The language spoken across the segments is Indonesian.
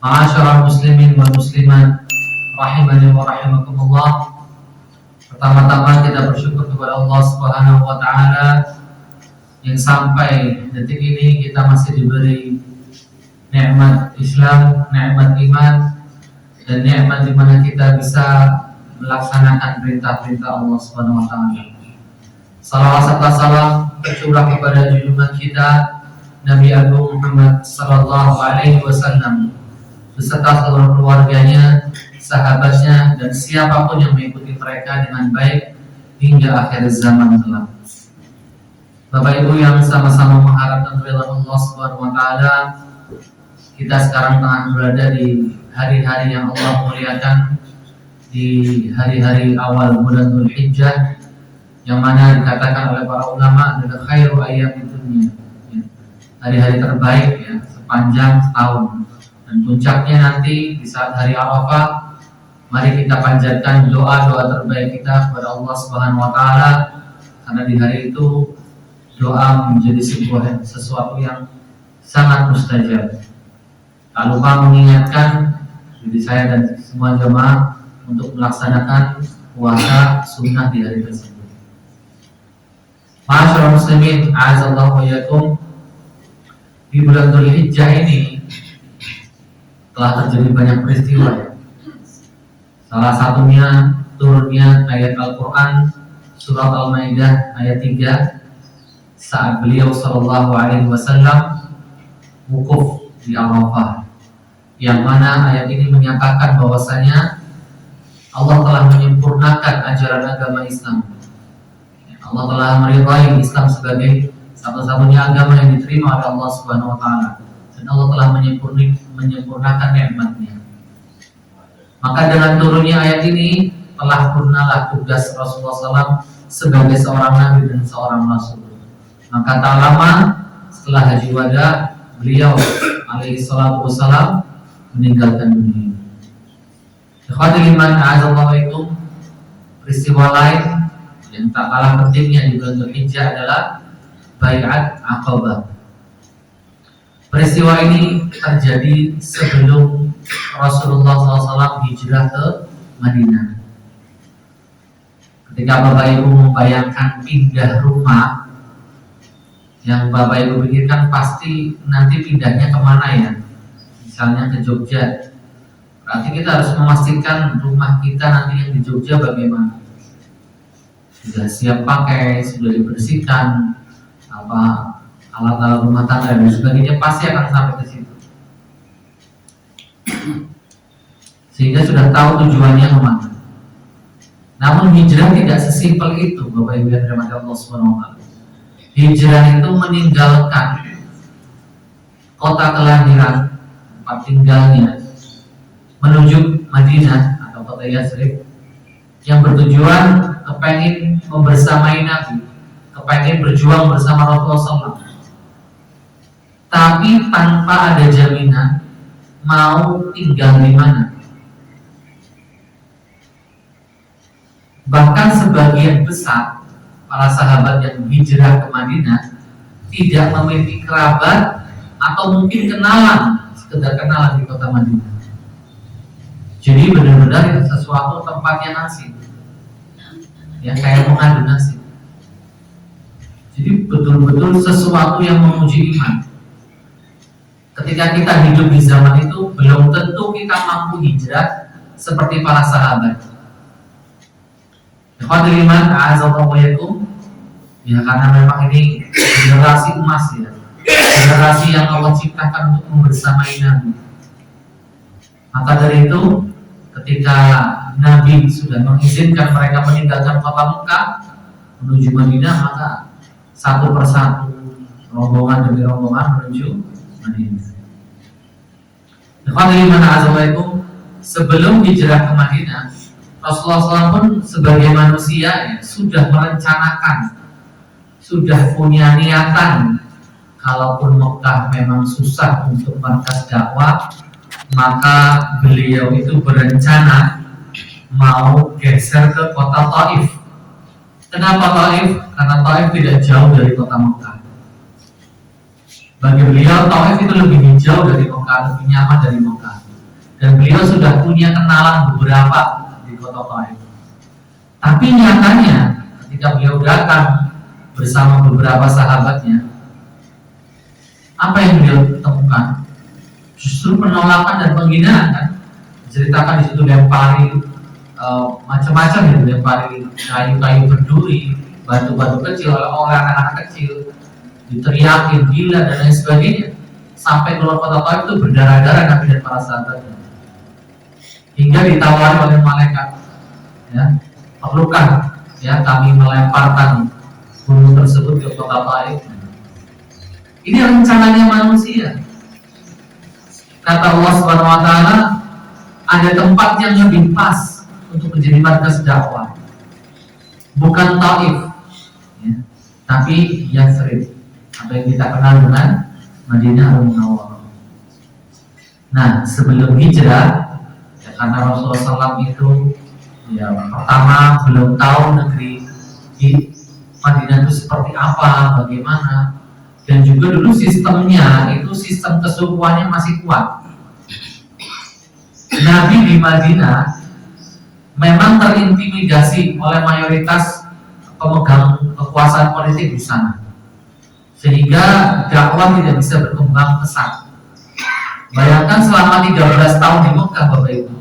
Ma'asyiral muslimin wal muslimat rahimani wa rahimakumullah. Pertama-tama kita bersyukur kepada Allah Subhanahu wa taala yang sampai detik ini kita masih diberi nikmat Islam, nikmat iman, dan nikmat di mana kita bisa melaksanakan perintah-perintah Allah Subhanahu wa taala. Salawat serta salam tercurah kepada junjungan kita Nabi Agung Muhammad sallallahu alaihi wasallam beserta seluruh keluarganya, sahabatnya, dan siapapun yang mengikuti mereka dengan baik hingga akhir zaman kelak. Bapak Ibu yang sama-sama mengharapkan ridha Allah Subhanahu wa taala, kita sekarang tengah berada di hari-hari yang Allah muliakan, di hari-hari awal bulan Dzulhijjah, yang mana dikatakan oleh para ulama adalah khairu ayyamid dunya, hari-hari terbaik ya sepanjang tahun. Dan puncaknya nanti di saat hari Arafah, mari kita panjatkan doa-doa terbaik kita kepada Allah Subhanahu wa taala, karena di hari itu doa menjadi sesuatu yang sangat mustajab. Tak lupa mengingatkan diri saya dan semua jemaah untuk melaksanakan puasa sunnah di hari tersebut. Ma'asyiral muslimin, a'azzallahu wa iyyakum. Di bulan Dzulhijjah ini telah terjadi banyak peristiwa ya. Salah satunya turunnya ayat Al-Quran surat Al-Maidah ayat 3 saat beliau sallallahu alaihi wasallam wukuf di Arafah, yang mana ayat ini menyatakan bahwasanya Allah telah menyempurnakan ajaran agama Islam. Allah telah meridai Islam sebagai satu-satunya agama yang diterima oleh Allah Subhanahu wa taala, dan Allah telah menyempurnakan nikmat-Nya. Maka dengan turunnya ayat ini telah purnalah tugas Rasulullah SAW sebagai seorang nabi dan seorang rasul. Maka tak lama setelah haji wada, beliau alaihi salatu wassalam meninggalkan dunia. Ikhwatul iman, a'azzallahu waikum. Peristiwa lain yang tak kalah pentingnya di bulan Dzulhijjah adalah Bai'at Aqabah. Peristiwa ini terjadi sebelum Rasulullah SAW hijrah ke Madinah. Ketika Bapak Ibu membayangkan pindah rumah, yang Bapak Ibu pikirkan pasti nanti pindahnya kemana ya? Misalnya ke Jogja. Berarti kita harus memastikan rumah kita nanti yang di Jogja bagaimana. Sudah siap pakai, sudah dibersihkan, alat-alat rumah tangga dan sebagainya, pasti akan sampai ke situ. Sehingga sudah tahu tujuannya kemana. Namun hijrah tidak sesimpel itu, Bapak Ibu yang dirahmati Allah Subhanahu wa taala. Hijrah itu meninggalkan kota kelahiran, tempat tinggalnya, menuju Madinah atau kota Yathrib, yang bertujuan kepengen membersamai Nabi, kepengen berjuang bersama Rasulullah SAW, tapi tanpa ada jaminan mau tinggal di mana. Bahkan sebagian besar para sahabat yang hijrah ke Madinah tidak memiliki kerabat atau mungkin kenalan, sekedar kenalan di kota Madinah. Jadi benar-benar sesuatu tempat yang asing, yang kayak mengadu nasib. Jadi betul-betul sesuatu yang menguji iman. Ketika kita hidup di zaman itu, belum tentu kita mampu hijrah seperti para sahabat. Ikhwatul iman, a'azzallahu wa iyyakum. Ya, karena memang ini generasi emas ya, generasi yang Allah ciptakan untuk membersamai Nabi. Maka dari itu, ketika Nabi sudah mengizinkan mereka meninggalkan kota Mekah menuju Madinah, maka satu persatu, rombongan demi rombongan menuju Madinah. Ikhwatul iman, a'azzallahu wa iyyakum. Sebelum hijrah ke Madinah, Rasulullah SAW pun sebagai manusia ya, sudah merencanakan, sudah punya niatan. Kalaupun Mekah memang susah untuk markas dakwah, maka beliau itu berencana mau geser ke kota Taif. Kenapa Taif? Karena Taif tidak jauh dari kota Mekah. Bagi beliau Taif itu lebih jauh dari Mekah, lebih nyaman dari Mekah. dan beliau sudah punya kenalan beberapa di kota Taif. Tapi nyatanya ketika beliau datang bersama beberapa sahabatnya, apa yang beliau temukan? Justru penolakan dan penghinaan kan. Diceritakan di situ lempari macam-macam ya, lempari kayu-kayu berduri, batu-batu kecil oleh anak-anak kecil, diteriakin gila dan lain sebagainya. Sampai keluar kota Taif itu berdarah-darah Nabi dan para sahabatnya. Hingga ditawari oleh malaikat, ya, perlukan ya kami melemparkan gunung tersebut ke kota Taif. Ini rencananya manusia. Kata Allah Subhanahu wa taala, ada tempat yang lebih pas untuk menjadi markas dakwah. Bukan Taif, ya, tapi Yathrib, apa yang kita kenal dengan Madinah Al-Munawwarah. Nah, sebelum hijrah, ya, karena Rasulullah SAW itu ya pertama belum tahu negeri di Madinah itu seperti apa, bagaimana, dan juga dulu sistemnya itu sistem kesukuannya masih kuat. Nabi di Madinah memang terintimidasi oleh mayoritas pemegang kekuasaan politik di sana, sehingga dakwah tidak bisa berkembang pesat. Bayangkan selama 13 tahun di Mekah, Bapak Ibu,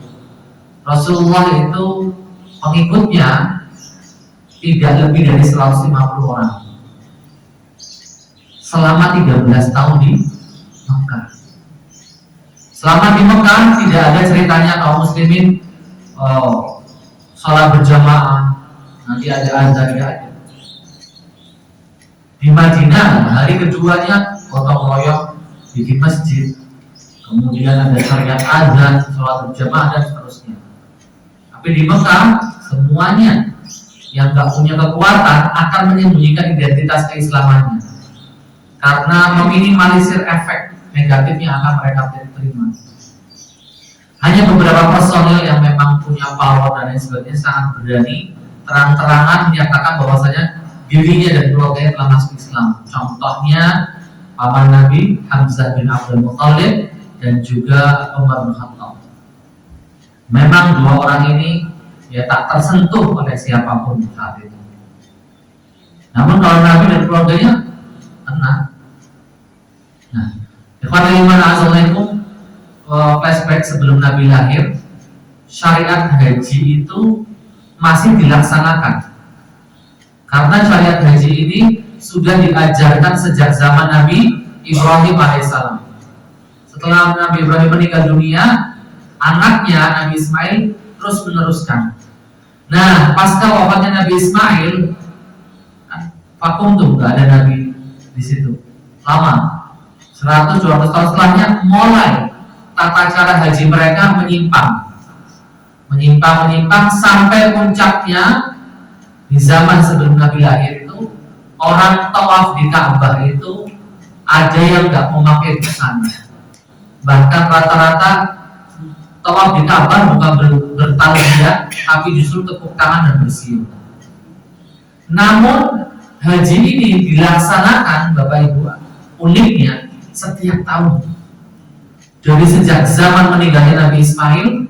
Rasulullah itu pengikutnya tidak lebih dari 150 orang selama 13 tahun di Mekah. Selama di Mekah tidak ada ceritanya kaum muslimin sholat berjamaah, nanti ada azan, tidak ada. Di Madinah hari keduanya gotong royong bikin masjid, kemudian ada syariat azan, sholat berjamaah dan seterusnya. Tapi di Mekah semuanya yang gak punya kekuatan akan menyembunyikan identitas keislamannya karena meminimalisir efek negatif yang akan mereka terima. Hanya beberapa personil yang memang punya power dan lain sebagainya sangat berani terang-terangan menyatakan bahwasanya dirinya dan keluarganya telah masuk Islam. Contohnya paman Nabi Hamzah bin Abdul Muthalib dan juga Umar bin Khattab. Memang dua orang ini ya tak tersentuh oleh siapapun saat itu. Namun kalau Nabi dan keluarganya tenang. Nah, Assalamualaikum, flashback sebelum Nabi lahir, syariat haji itu masih dilaksanakan. Karena syariat haji ini sudah diajarkan sejak zaman Nabi Ibrahim alaihissalam. Setelah Nabi Ibrahim meninggal dunia, anaknya Nabi Ismail terus meneruskan. Nah, pasca wafatnya Nabi Ismail, vakum tuh, nggak ada Nabi di situ. Lama, 100-200 tahun setelahnya mulai tata cara haji mereka menyimpang sampai puncaknya di zaman sebelum Nabi lahir itu orang tawaf di Ka'bah itu ada yang nggak memakai busana. Bahkan rata-rata tawaf di Ka'bah bukan bertalbiyah, tapi justru tepuk tangan dan bersiul. Namun haji ini dilaksanakan, Bapak Ibu, uniknya setiap tahun. Dari sejak zaman meninggalnya Nabi Ismail,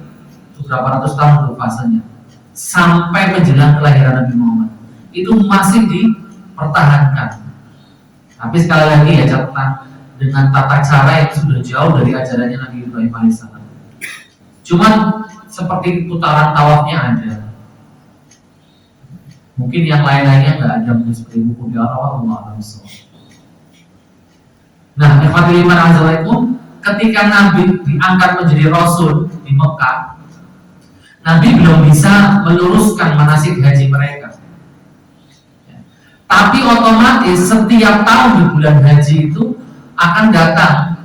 berapa ratus tahun fasenya, sampai menjelang kelahiran Nabi Muhammad, itu masih dipertahankan. Tapi sekali lagi ya catatan, dengan tata cara yang sudah jauh dari ajarannya Nabi Ibrahim alaihissalam. Cuman seperti putaran tawafnya ada. Mungkin yang lain-lainnya nggak ada, mungkin seperti buku di Arafah, Allah Rasul. Nah, Assalamualaikum, ketika Nabi diangkat menjadi Rasul di Mekah, Nabi belum bisa meluruskan manasik haji mereka. Tapi otomatis setiap tahun di bulan haji itu akan datang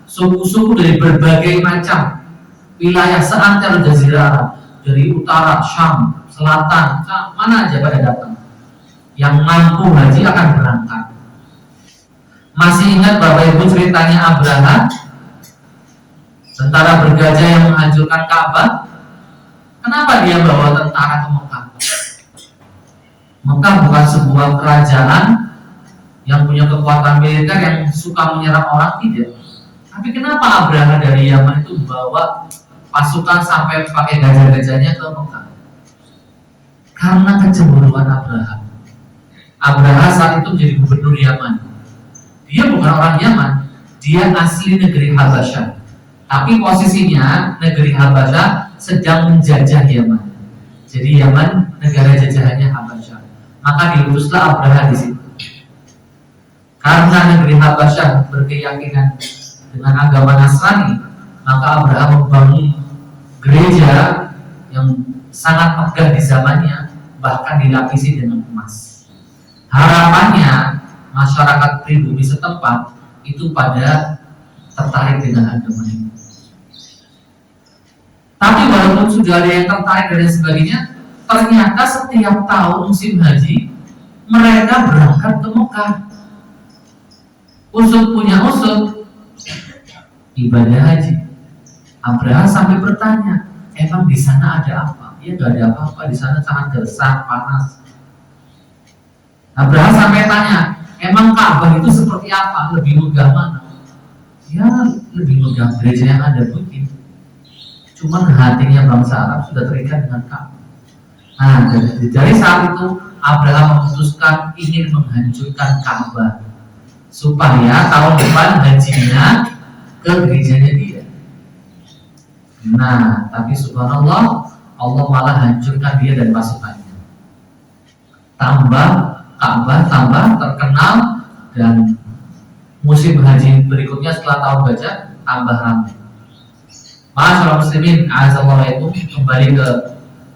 suku-suku dari berbagai macam wilayah seantero Jazirah Arab, dari utara, Syam, selatan, mana aja pada datang. Yang mampu haji akan berangkat. Masih ingat Bapak Ibu ceritanya Abraha, tentara bergajah yang menghancurkan Ka'bah? Kenapa dia bawa tentara ke Mekah? Mekah bukan sebuah kerajaan yang punya kekuatan militer yang suka menyerang orang, tidak. Tapi kenapa Abraha dari Yaman itu bawa pasukan sampai pakai gajah-gajahnya ke Mekah karena kecemburuan Abraha. Abraha saat itu menjadi gubernur Yaman. Dia bukan orang Yaman, dia asli negeri Habasyah. Tapi posisinya negeri Habasyah sedang menjajah Yaman. Jadi Yaman negara jajahannya Habasyah. Maka diutuslah Abraha di situ. Karena negeri Habasyah berkeyakinan dengan agama Nasrani, maka Abraha membangun gereja yang sangat megah di zamannya, bahkan dilapisi dengan emas. Harapannya masyarakat pribumi setempat itu pada tertarik dengan agama ini. Tapi walaupun sudah ada yang tertarik dan sebagainya, ternyata setiap tahun musim haji mereka berangkat ke Mekah. Usut punya usut ibadah haji. Abraha sampai bertanya, emang di sana ada apa? Ya nggak ada apa-apa, di sana sangat gersang, panas. Abraha sampai tanya, emang Ka'bah itu seperti apa? Lebih megah mana? Ya lebih megah gereja yang ada mungkin. Cuman hatinya bangsa Arab sudah terikat dengan Ka'bah. Nah, dari saat itu Abraha memutuskan ingin menghancurkan Ka'bah supaya tahun depan hajinya ke gerejanya dia. Nah, tapi subhanallah, Allah malah hancurkan dia dan pasukannya. Tambah Ka'bah tambah terkenal, dan musim haji berikutnya setelah tahun gajah tambah ramai. Masyaallah muslimin, azallahu itu kembali ke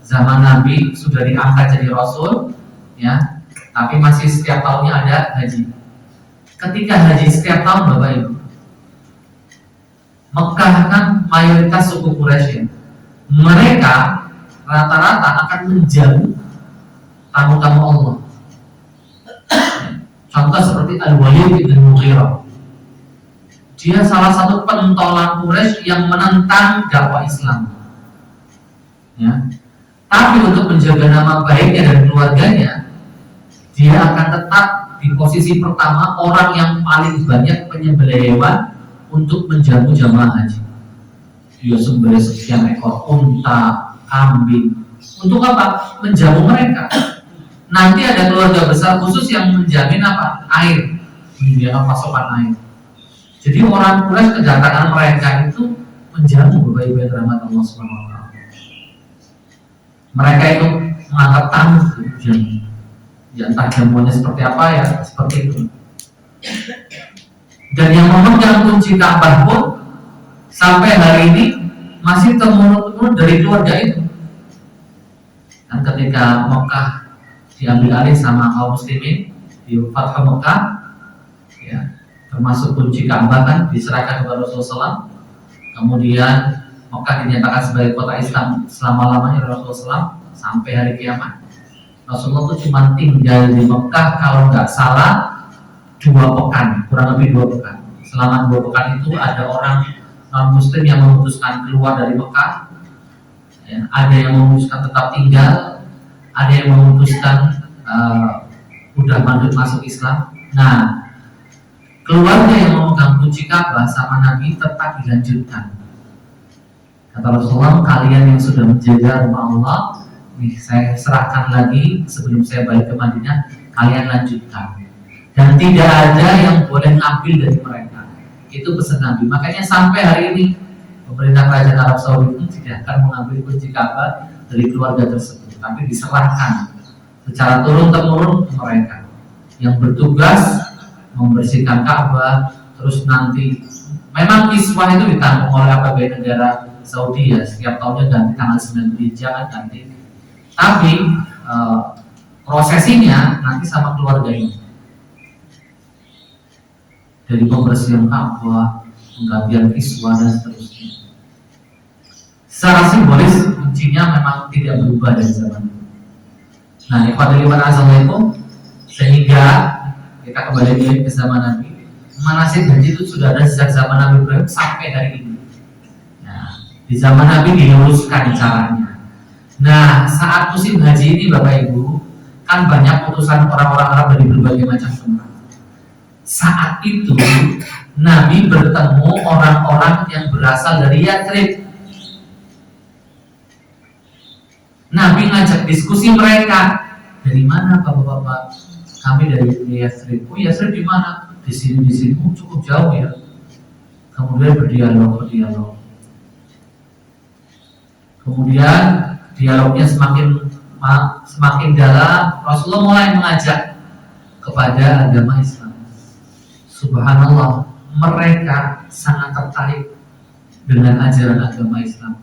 zaman Nabi, sudah diangkat jadi Rasul, ya. Tapi masih setiap tahunnya ada haji. Ketika haji setiap tahun, Bapak Ibu, Mekah kan mayoritas suku Quraisy, ya. Mereka rata-rata akan menjauh tamu-tamu Allah. Contoh seperti Al-Walid bin Mughirah. Dia salah satu pentolan Quraisy yang menentang dakwah Islam. Ya. Tapi untuk menjaga nama baiknya dan keluarganya, dia akan tetap di posisi pertama orang yang paling banyak penyembelih hewan untuk menjamu jamaah haji. Dia sembelih sekian ekor unta, kambing. Untuk apa? Menjamu mereka. Nanti ada keluarga besar khusus yang menjamin apa? Air, menyediakan pasokan air. Jadi orang Quraisy kedatangan mereka itu menjamu Bapak Ibu yang dirahmati Allah Subhanahu wa taala. Mereka itu menganggap tamu jamu. Ya entah jamuannya seperti apa ya, seperti itu. Dan yang memegang kunci Ka'bah pun sampai hari ini masih temurun dari keluarga itu. Dan ketika Mekah diambil alih sama kaum muslimin di Fathu Mekah, ya, termasuk kunci Ka'bah kan diserahkan kepada Rasulullah SAW. Kemudian Mekah dinyatakan sebagai kota Islam selama-lamanya oleh Rasulullah SAW sampai hari kiamat. Rasulullah itu cuma tinggal di Mekah kalau nggak salah 2 pekan, kurang lebih 2 pekan. Selama 2 pekan itu ada orang non muslim yang memutuskan keluar dari Mekah, ya, ada yang memutuskan tetap tinggal, ada yang memutuskan udah masuk Islam. Nah, keluarga yang memegang kunci Ka'bah sama Nabi tetap dilanjutkan. Kata Rasulullah, kalian yang sudah menjaga rumah Allah, nih saya serahkan lagi sebelum saya balik ke Madinah, kalian lanjutkan. Dan tidak ada yang boleh ngambil dari mereka. Itu pesan Nabi. Makanya sampai hari ini pemerintah kerajaan Arab Saudi itu tidak akan mengambil kunci Ka'bah dari keluarga tersebut, tapi diserahkan secara turun-temurun ke mereka yang bertugas membersihkan Ka'bah. Terus nanti memang kiswah itu ditanggung oleh APBD negara Saudi, ya, setiap tahunnya ganti tanggal 9 Dzulhijjah kan ganti. Tapi prosesinya nanti sama keluarga ini, dari pembersihan Ka'bah, penggantian kiswah dan seterusnya. Secara simbolis kuncinya memang tidak berubah dari zaman itu. Nah, ikhwatul iman azalaikum, sehingga kita kembali ke zaman Nabi. Manasik haji itu sudah ada sejak zaman Nabi Ibrahim sampai hari ini. Nah, di zaman Nabi diluruskan caranya. Nah, saat musim haji ini Bapak Ibu, kan banyak utusan orang-orang Arab dari berbagai macam tempat. Saat itu Nabi bertemu orang-orang yang berasal dari Yathrib. Nabi ngajak diskusi mereka. Dari mana bapak-bapak? Kami dari Yathrib. Oh, Yathrib di mana? Di sini. Oh, cukup jauh ya. Kemudian berdialog. Kemudian dialognya semakin dalam. Rasulullah mulai mengajak kepada agama Islam. Subhanallah, mereka sangat tertarik dengan ajaran agama Islam.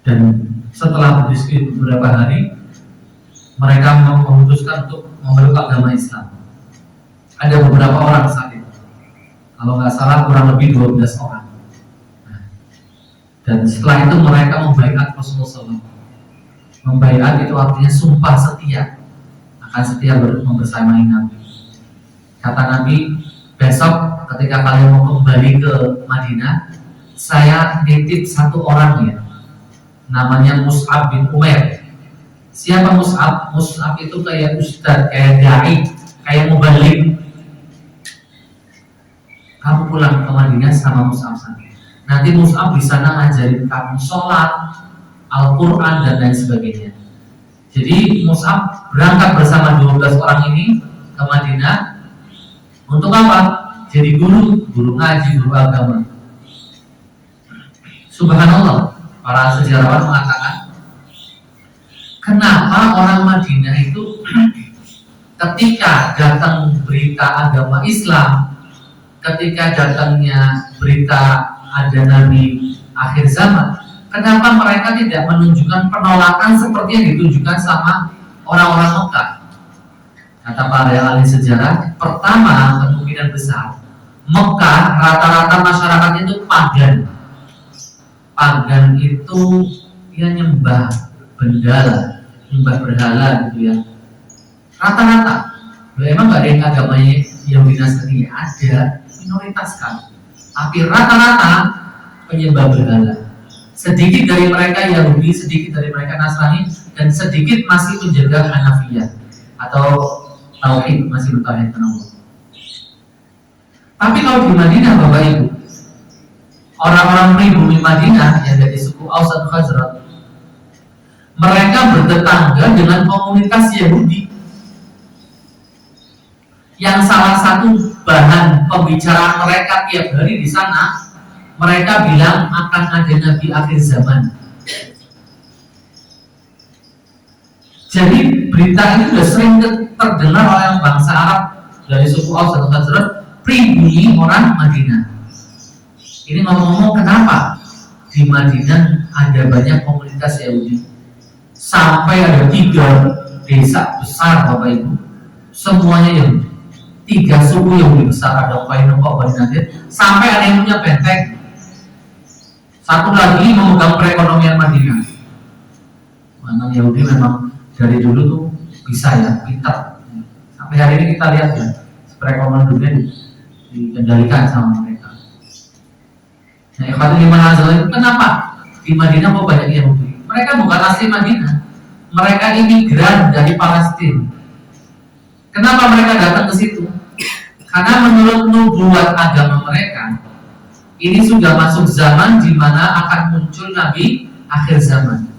Dan setelah berdiskusi beberapa hari, mereka memutuskan untuk memeluk agama Islam. Ada beberapa orang saat itu, kalau nggak salah kurang lebih 12 orang. Dan setelah itu mereka membaiat Rasulullah SAW. Membaiat itu artinya sumpah setia, akan setia membersamai Nabi. Kata Nabi, besok ketika kalian mau kembali ke Madinah, saya nitip satu orang ya, namanya Mus'ab bin Umair. Siapa Mus'ab? Mus'ab itu kayak ustadz, kayak dai, kayak mubalik. Kamu pulang ke Madinah sama Mus'ab sana. Nanti Mus'ab di sana ngajarin kamu sholat, Al-Quran dan lain sebagainya. Jadi Mus'ab berangkat bersama 12 orang ini ke Madinah. Untuk apa? Jadi guru ngaji, guru agama. Subhanallah, para sejarawan mengatakan, kenapa orang Madinah itu ketika datang berita agama Islam, ketika datangnya berita ada Nabi akhir zaman, kenapa mereka tidak menunjukkan penolakan seperti yang ditunjukkan sama orang-orang Mekah? Kata para ahli sejarah, pertama kemungkinan besar Mekah rata-rata masyarakatnya itu pagan. Pagan itu ya nyembah bendala, nyembah berhala gitu ya. Rata-rata, memang nggak ada yang agamanya Yahudi Nasrani, ada minoritas kan. Tapi rata-rata penyembah berhala. Sedikit dari mereka Yahudi, sedikit dari mereka Nasrani, dan sedikit masih menjaga Hanafiyah atau tauhid, masih bertauhidkan Allah. Tapi kalau di Madinah, Bapak Ibu, orang-orang pribumi Madinah yang dari suku Aus dan Khazraj, mereka bertetangga dengan komunitas Yahudi. Yang salah satu bahan pembicaraan mereka tiap hari di sana, mereka bilang akan ada Nabi akhir zaman. Jadi berita ini sudah sering terdengar oleh bangsa Arab dari suku Aus dan Khazraj, pribumi orang Madinah. Ini ngomong-ngomong, kenapa di Madinah ada banyak komunitas Yahudi? Sampai ada 3 desa besar, Bapak Ibu, semuanya Yahudi. 3 suku Yahudi besar, ada Qainuqa, Bani Nadir, sampai ada yang punya benteng. Satu lagi memegang perekonomian Madinah. Mana Yahudi memang dari dulu tuh bisa ya, pintar. Sampai hari ini kita lihat ya, perekonomian dunia dikendalikan sama mereka. Nah, ikhwatul iman azal itu kenapa di Madinah kok banyak Yahudi? Mereka bukan asli Madinah, mereka imigran dari Palestina. Kenapa mereka datang ke situ? Karena menurut nubuat agama mereka, ini sudah masuk zaman di mana akan muncul Nabi akhir zaman.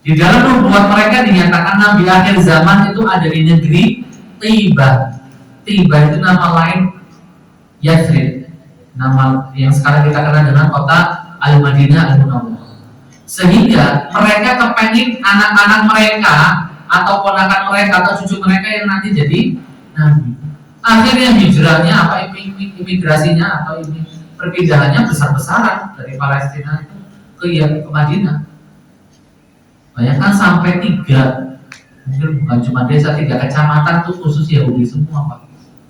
Di dalam nubuat mereka dinyatakan Nabi akhir zaman itu ada di negeri Tiba. Tiba itu nama lain Yathrib, nama yang sekarang kita kenal dengan kota Al-Madinah Al-Munawwarah. Sehingga mereka kepengen anak-anak mereka atau ponakan mereka atau cucu mereka yang nanti jadi nabi. Akhirnya hijrahnya apa, imigrasinya atau perpindahannya besar-besaran dari Palestina itu ke Madinah. Bayangkan sampai 3, mungkin bukan cuma desa, 3 kecamatan tuh khusus Yahudi semua, Pak.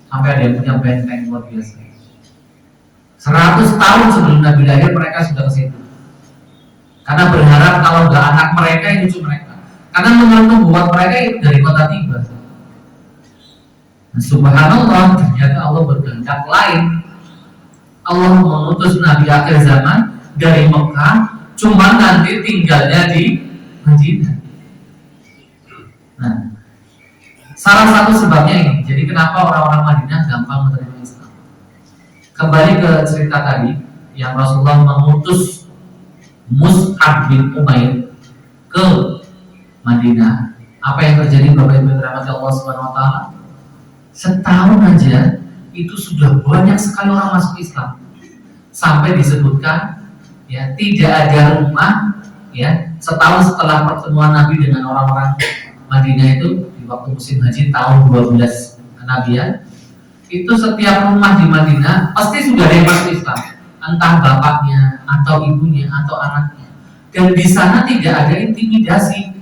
Sampai ada yang punya benteng luar biasa. 100 tahun sebelum Nabi lahir mereka sudah ke situ. Karena berharap kalau nggak anak mereka itu cucu mereka. Karena menurut buat mereka itu dari kota Tiba. Nah, subhanallah, ternyata Allah berkehendak lain. Allah mengutus Nabi akhir zaman dari Mekah, cuma nanti tinggalnya di Madinah. Nah, salah satu sebabnya ini. Jadi kenapa orang-orang Madinah gampang menerima Islam? Kembali ke cerita tadi yang Rasulullah mengutus Mus'ab bin Umair ke Madinah, apa yang terjadi Bapak Ibu yang dirahmati Allah Subhanahu wa taala? Setahun aja itu sudah banyak sekali orang masuk Islam. Sampai disebutkan ya, tidak ada rumah ya, setahun setelah pertemuan Nabi dengan orang-orang Madinah itu di waktu musim haji tahun 12 kenabian, itu setiap rumah di Madinah pasti sudah ada yang masuk Islam, entah bapaknya atau ibunya atau anaknya. Dan di sana tidak ada intimidasi.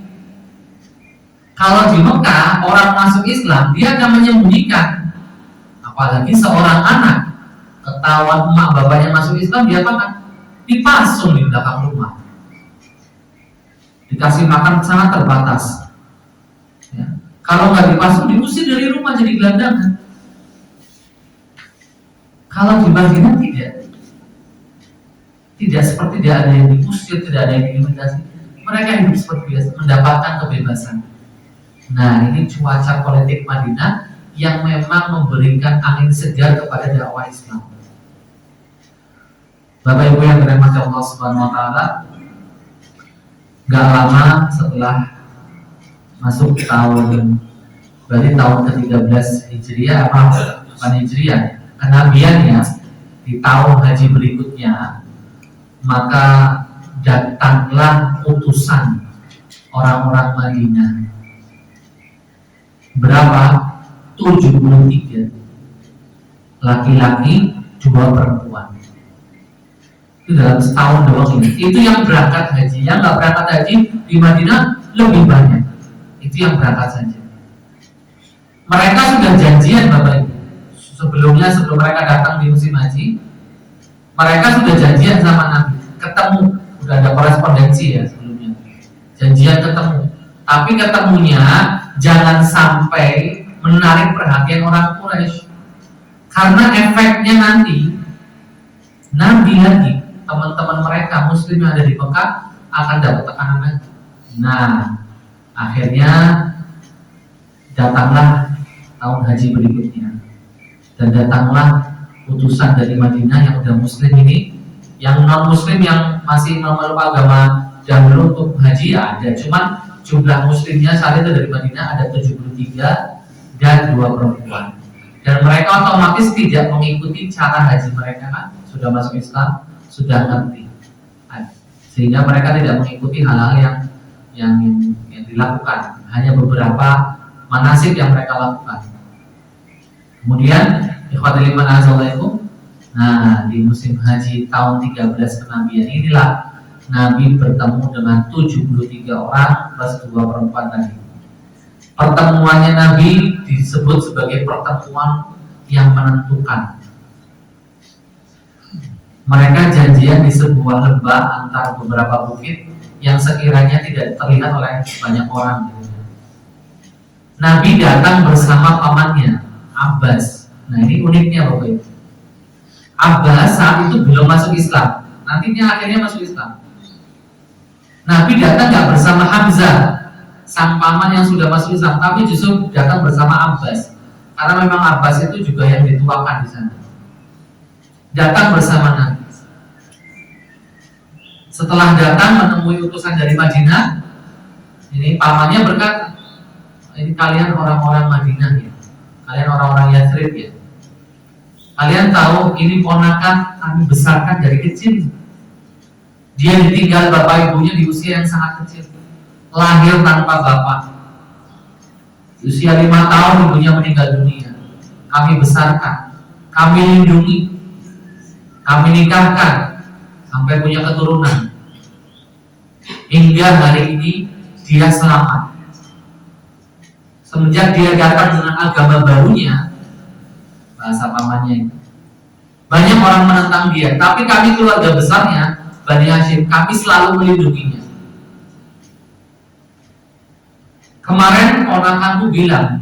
Kalau di Mekah orang masuk Islam dia akan menyembunyikan, apalagi seorang anak ketahuan emak bapaknya masuk Islam, dia apakan? Dipasung di belakang rumah, dikasih makan sangat terbatas ya. Kalau nggak dipasung diusir dari rumah jadi gelandangan. Kalau di Madinah tidak seperti tidak ada yang diusir, tidak ada yang diintimidasi. Mereka hidup seperti biasa, mendapatkan kebebasan. Nah, ini cuaca politik Madinah yang memang memberikan angin segar kepada dakwah Islam. Bapak Ibu yang dirahmati Allah Subhanahu wa taala, gak lama setelah masuk tahun, berarti tahun ke-13 Hijriah bukan Hijriah, kenabiannya di tahun haji berikutnya, maka datanglah utusan orang-orang Madinah. Berapa? 73 laki-laki, 2 perempuan. Itu dalam setahun doang ini. Itu yang berangkat haji. Yang nggak berangkat haji di Madinah lebih banyak. Itu yang berangkat saja. Mereka sudah janjian Bapak Ibu. Sebelum mereka datang di musim haji, mereka sudah janjian sama Nabi. Ketemu, udah ada korespondensi ya sebelumnya. Janjian ketemu. Tapi ketemunya jangan sampai menarik perhatian orang Quraisy. Karena efeknya nanti Nabi lagi, teman-teman mereka Muslim yang ada di Mekah akan dapat tekanan lagi. Nah, akhirnya datanglah tahun haji berikutnya, dan datanglah utusan dari Madinah yang udah Muslim ini. Yang non Muslim yang masih memeluk agama dahulu untuk haji ada, cuman jumlah Muslimnya saat itu dari Madinah ada 73 dan 2 perempuan. Dan mereka otomatis tidak mengikuti cara haji mereka, kan sudah masuk Islam, sudah ngerti, sehingga mereka tidak mengikuti hal-hal yang dilakukan, hanya beberapa manasik yang mereka lakukan. Kemudian ikhwatul iman azalaikum, nah di musim haji tahun 13 kenabian inilah Nabi bertemu dengan 73 orang plus 2 perempuan tadi. Pertemuannya Nabi disebut sebagai pertemuan yang menentukan. Mereka janjian di sebuah lembah antara beberapa bukit yang sekiranya tidak terlihat oleh banyak orang. Nabi datang bersama pamannya Abbas. Nah, ini uniknya Bapak Ibu. Abbas saat itu belum masuk Islam, nantinya akhirnya masuk Islam. Nabi datang nggak bersama Hamzah, sang paman yang sudah masuk Islam, tapi justru datang bersama Abbas, karena memang Abbas itu juga yang dituakan di sana. Datang bersama Nabi. Setelah datang menemui utusan dari Madinah, ini pamannya berkata, ini kalian orang-orang Madinah ya, kalian orang-orang Yathrib ya. Kalian tahu ini ponakan kami besarkan dari kecil. Dia ditinggal bapak ibunya di usia yang sangat kecil, lahir tanpa bapak. Usia 5 tahun ibunya meninggal dunia. Kami besarkan, kami lindungi, kami nikahkan sampai punya keturunan. Hingga hari ini dia selamat. Semenjak dia datang dengan agama barunya, bahasa pamannya itu, banyak orang menentang dia, tapi kami keluarga besarnya Bani Hashim, kami selalu melindunginya. Kemarin ponakanku bilang,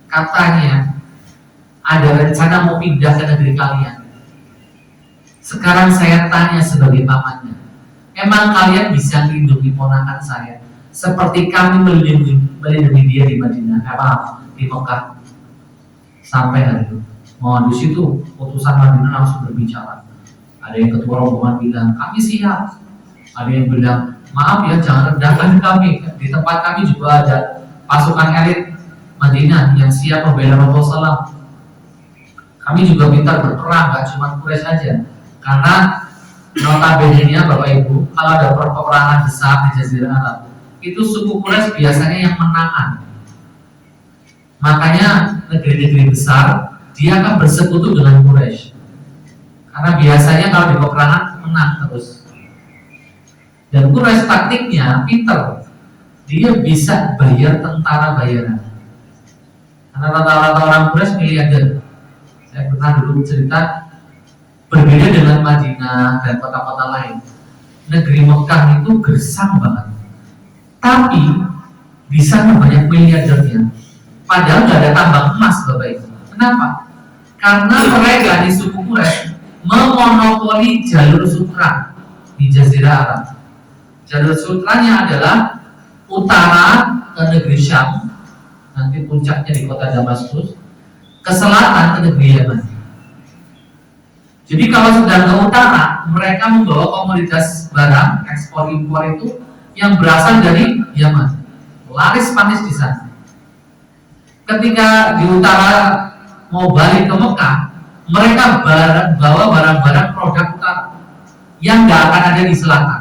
katanya ada rencana mau pindah ke negeri kalian. Sekarang saya tanya sebagai pamannya, emang kalian bisa melindungi ponakan saya seperti kami melindungi dia di Madinah, di Mekah? Sampai hari itu, di situ utusan Madinah langsung berbicara. Ada yang ketua rombongan bilang, kami siap. Ada yang bilang, maaf ya jangan rendahkan kami. Di tempat kami juga ada pasukan elit Madinah yang siap membela Rasulullah SAW. Kami juga pintar berperang, gak cuma Quraisy saja. Karena notabene-nya Bapak Ibu, kalau ada peperangan besar di Jazirah Arab, itu suku Quraisy biasanya yang menangan. Makanya negeri-negeri besar dia akan bersekutu dengan Quraisy. Karena biasanya kalau di peperangan menang terus. Dan Quraisy taktiknya pinter, dia bisa bayar tentara bayaran. Karena rata-rata orang Quraisy miliarder. Saya pernah dulu cerita, berbeda dengan Madinah dan kota-kota lain. Negeri Mekah itu gersang banget, tapi di sana banyak miliardernya. Padahal nggak ada tambang emas, Bapak Ibu. Kenapa? Karena mereka di suku Quraisy memonopoli jalur sutra di Jazirah Arab. Jalur sutranya adalah utara ke negeri Syam, nanti puncaknya di kota Damaskus, ke selatan ke negeri Yaman. Jadi kalau sedang ke utara, mereka membawa komoditas barang ekspor impor itu yang berasal dari Yaman, laris manis di sana. Ketika di utara mau balik ke Mekah, mereka bawa barang-barang produk utara yang nggak akan ada di selatan.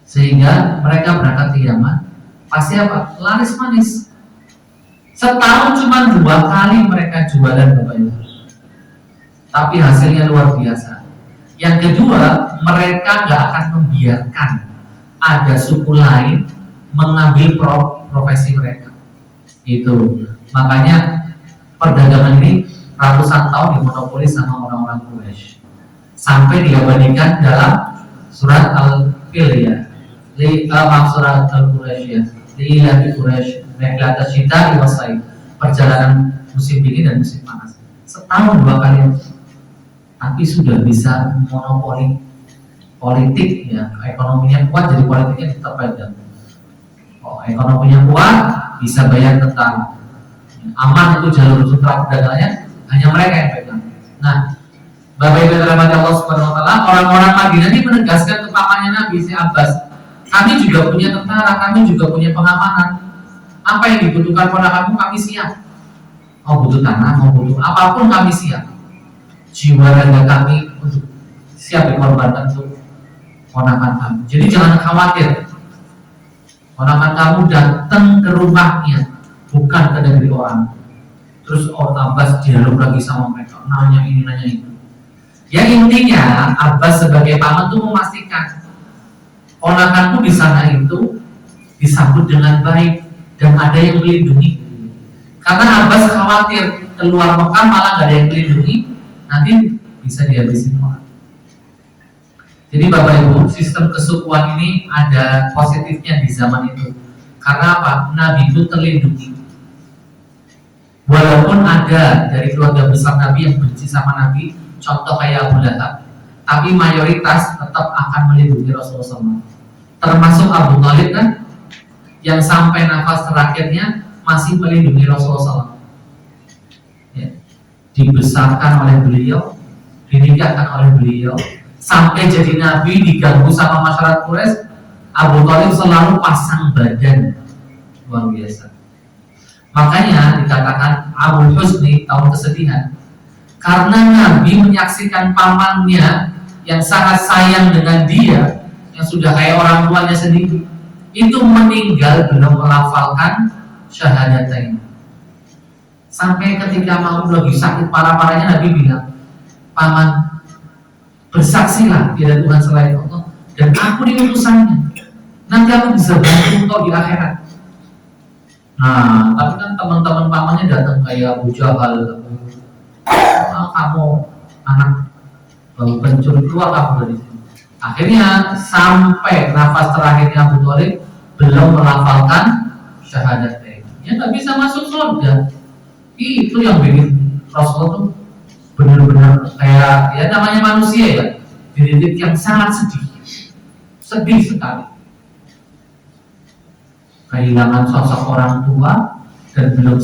Sehingga mereka berangkat ke Yaman, pasti apa? Laris manis. Setahun cuma 2 kali mereka jualan, Bapak Ibu. Tapi hasilnya luar biasa. Yang kedua, mereka nggak akan membiarkan ada suku lain mengambil profesi mereka. Itu makanya perdagangan ini ratusan tahun dimonopoli sama orang-orang Quraisy. Sampai diabadikan dalam surat Al-Fil ya. Surat Al-Quraisy ya. Lillahi Quraisy Meklata Syita Iwasai, perjalanan musim dingin dan musim panas. Setahun 2 kali, tapi sudah bisa monopoli politik ya. Ekonominya kuat, jadi politiknya tetap pegang. Ekonominya kuat, bisa bayar tentara. Aman itu jalur sutra perdagangannya, hanya mereka yang pegang. Nah, Bapak Ibu dirahmati Allah Subhanahu wa taala, orang-orang Madinah ini menegaskan ke pamannya Nabi si Abbas, kami juga punya tentara, kami juga punya pengamanan. Apa yang dibutuhkan ponakanmu kami siap. Mau butuh tanah, mau butuh apapun kami siap. Jiwa raga kami untuk siap dikorbankan untuk ponakan kami. Jadi jangan khawatir. Ponakan kamu datang ke rumahnya, bukan ke negeri orang. Terus Abbas dialog lagi sama mereka, nanya ini, nanya itu. Ya intinya Abbas sebagai paman itu memastikan ponakanku di sana itu disambut dengan baik dan ada yang melindungi. Karena Abbas khawatir keluar Mekah malah gak ada yang melindungi, nanti bisa dihabisin orang. Jadi Bapak Ibu, sistem kesukuan ini ada positifnya di zaman itu. Karena apa? Nabi itu terlindungi. Walaupun ada dari keluarga besar Nabi yang benci sama Nabi, contoh kayak Abu Lahab, tapi mayoritas tetap akan melindungi Rasulullah SAW. Termasuk Abu Thalib kan, yang sampai nafas terakhirnya masih melindungi Rasulullah SAW. Ya. Dibesarkan oleh beliau, dinikahkan oleh beliau, sampai jadi Nabi diganggu sama masyarakat Quraisy, Abu Thalib selalu pasang badan, luar biasa. Makanya dikatakan Abu Husni, tahun kesedihan, karena Nabi menyaksikan pamannya yang sangat sayang dengan dia, yang sudah kayak orang tuanya sendiri, itu meninggal belum melafalkan syahadatain. Sampai ketika mau lagi sakit parah-parahnya, Nabi bilang, paman, bersaksilah tidak Tuhan selain Allah dan aku di utusannya, nanti aku bisa bantu engkau di akhirat. Nah, tapi kan teman-teman pamannya datang kayak Abu Jahal, kamu anak bau pencuri, keluar kamu dari sini. Akhirnya sampai nafas terakhirnya Abu Thalib belum melafalkan syahadatain, ya nggak bisa masuk surga. Itu yang bikin Rasulullah tuh benar-benar kayak ya namanya manusia ya, di titik yang sangat sedih sekali, kehilangan sosok orang tua dan belum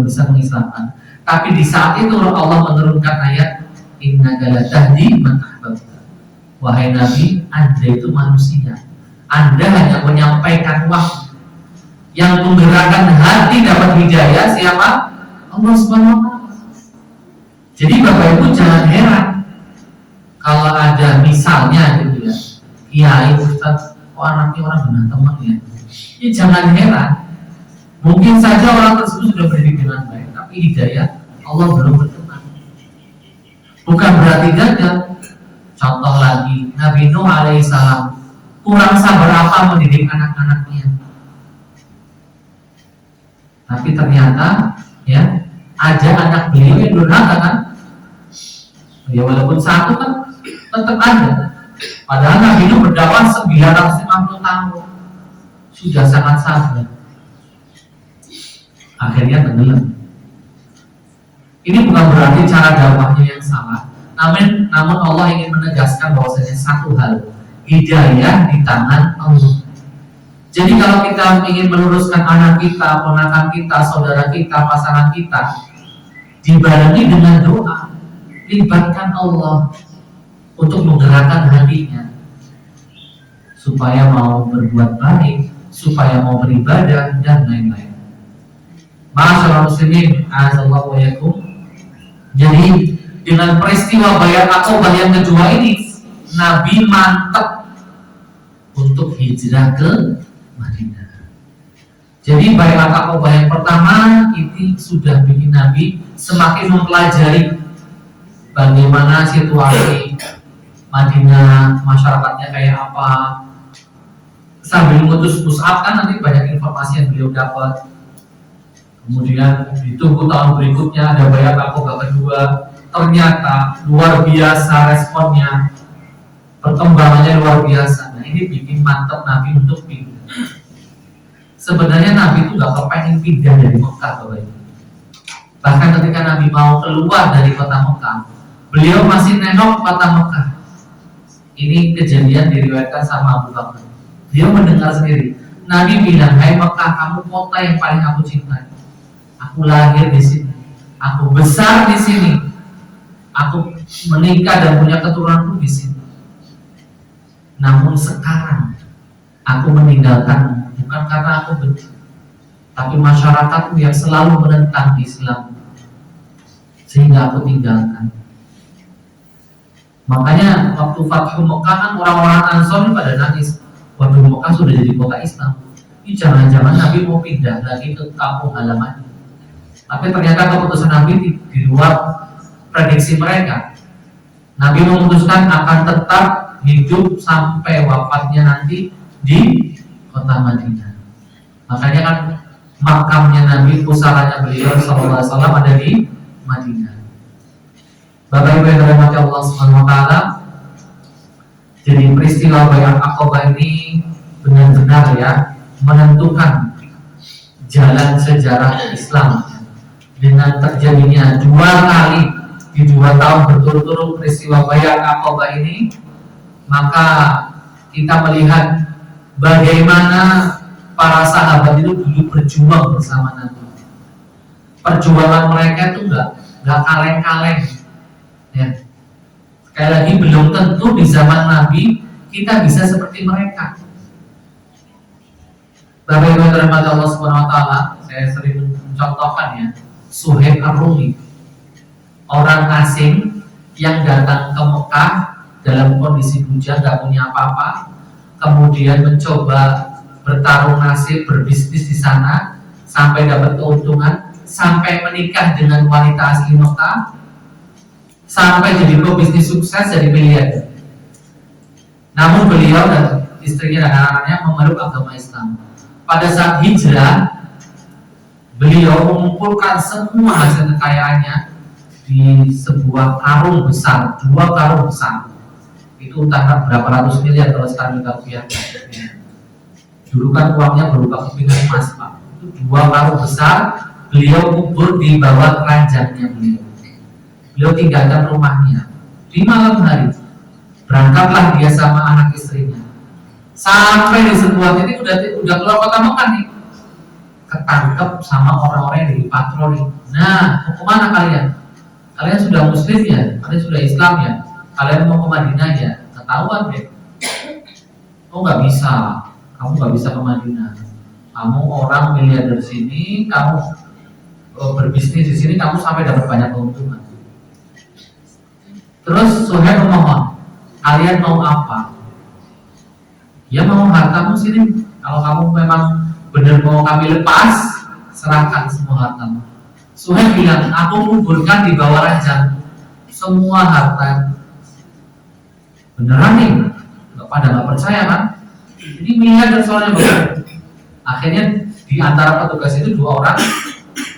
bisa mengislamkan. Tapi di saat itu Allah menurunkan ayat innaka latahdi man ahbabta. Wahai Nabi, Anda itu manusia. Anda hanya menyampaikan wahyu. Yang menggerakkan hati dapat hidayah siapa? Allah Subhanahu wa taala. Jadi Bapak Ibu jangan heran kalau ada misalnya gitu ya, kiai ustaz kok anaknya orang benar teman ya. Ya jangan heran. Mungkin saja orang tersebut sudah berdidik dengan baik, tapi hidayah Allah belum berkenan. Bukan berarti gagal. Contoh lagi, Nabi Nuh alaihissalam kurang sabar apa mendidik anak-anaknya. Tapi ternyata ya ada anak beliau yang durhaka kan. Ya walaupun satu kan tetap ada. Padahal Nabi Nuh berdakwah 950 tahun. Sudah sangat sabar. Akhirnya tenggelam. Ini bukan berarti cara dakwahnya yang salah. Namun Allah ingin menegaskan bahwasanya satu hal, hidayah di tangan Allah. Jadi kalau kita ingin meluruskan anak kita, ponakan kita, saudara kita, pasangan kita, dibarengi dengan doa, libatkan Allah untuk menggerakkan hatinya supaya mau berbuat baik, supaya mau beribadah dan lain-lain. Ma'asyiral muslimin, azallahu wa yakum. Jadi dengan peristiwa Baiat Aqabah yang kedua ini, Nabi mantap untuk hijrah ke Madinah. Jadi Baiat Aqabah yang pertama ini sudah bikin Nabi semakin mempelajari bagaimana situasi Madinah, masyarakatnya kayak apa. Sambil mengutus Mus'ab kan nanti banyak informasi yang beliau dapat. Kemudian ditunggu tahun berikutnya ada Baiat Aqabah kedua. Ternyata luar biasa responnya, perkembangannya luar biasa. Nah ini bikin mantap Nabi untuk pindah. Sebenarnya Nabi itu gak kepengen pindah dari Mekah, Bapak Ibu. Bahkan ketika Nabi mau keluar dari kota Mekah, beliau masih nengok kota Mekah. Ini kejadian diriwayatkan sama Abu Bakar. Beliau mendengar sendiri. Nabi bilang, hai Mekah, kamu kota yang paling aku cintai. Aku lahir di sini, aku besar di sini, aku menikah dan punya keturunanku di sini. Namun sekarang aku meninggalkan bukan karena aku benci, tapi masyarakatku yang selalu menentang Islam sehingga aku tinggalkan. Makanya waktu Fathu Mekah kan orang-orang Ansor pada nangis. Waduh, Mekah sudah jadi kota Islam. Ini jangan-jangan Nabi mau pindah lagi ke kampung halamannya. Tapi ternyata keputusan Nabi di luar prediksi mereka. Nabi memutuskan akan tetap hidup sampai wafatnya nanti di kota Madinah. Makanya kan makamnya Nabi, pusaranya beliau sallallahu alaihi wasallam ada di Madinah. Bapak Ibu yang dirahmati Allah Subhanahu wa taala, jadi peristiwa Baiat Aqabah ini benar-benar ya menentukan jalan sejarah Islam. Dengan terjadinya 2 kali di 2 tahun berturut-turut peristiwa Baiat Aqabah ini, maka kita melihat bagaimana para sahabat itu dulu berjuang bersama Nabi. Perjuangan mereka itu enggak kaleng-kaleng. Ya. Sekali lagi belum tentu di zaman Nabi kita bisa seperti mereka. Bapak Ibu yang dirahmati Allah Subhanahu wa taala, saya sering mencontohkan ya, Suhaib Ar-Rumi, orang asing yang datang ke Mekah dalam kondisi bujang, gak punya apa-apa, kemudian mencoba bertarung nasib, berbisnis di sana, sampai dapat keuntungan, sampai menikah dengan wanita asli Mekah, sampai jadi pebisnis sukses, jadi miliarder. Namun beliau dan istrinya dan anak-anaknya memeluk agama Islam. Pada saat hijrah, beliau mengumpulkan semua hasil kekayaannya di sebuah karung besar, 2 karung besar. Itu entah berapa ratus miliar kalau sekarang kita lihat. Dulu kan uangnya berupa kepingan emas, Pak. Itu 2 karung besar, beliau kubur di bawah keranjangnya beliau. Beliau tinggalkan rumahnya. Di malam hari, berangkatlah dia sama anak istrinya. Sampai di sebuah titik udah keluar kota Mekah nih, ketangkep sama orang-orang yang dipatroli. Nah, mau kemana kalian? kalian sudah muslim ya, kalian sudah Islam ya, kalian mau ke Madinah ya, ketahuan deh. Oh nggak bisa, kamu nggak bisa ke Madinah. Kamu orang miliarder sini, kamu berbisnis di sini, kamu sampai dapat banyak keuntungan. Terus Suhaib memohon, kalian mau apa? Ya mau hartamu sini. Kalau kamu memang benar mau kami lepas, serahkan semua hartamu. Suhaib bilang, aku kuburkan di bawah ranjang semua harta. Beneran nih? Nggak percaya kan? Ini miliarder soalnya benar. Akhirnya di antara petugas itu 2 orang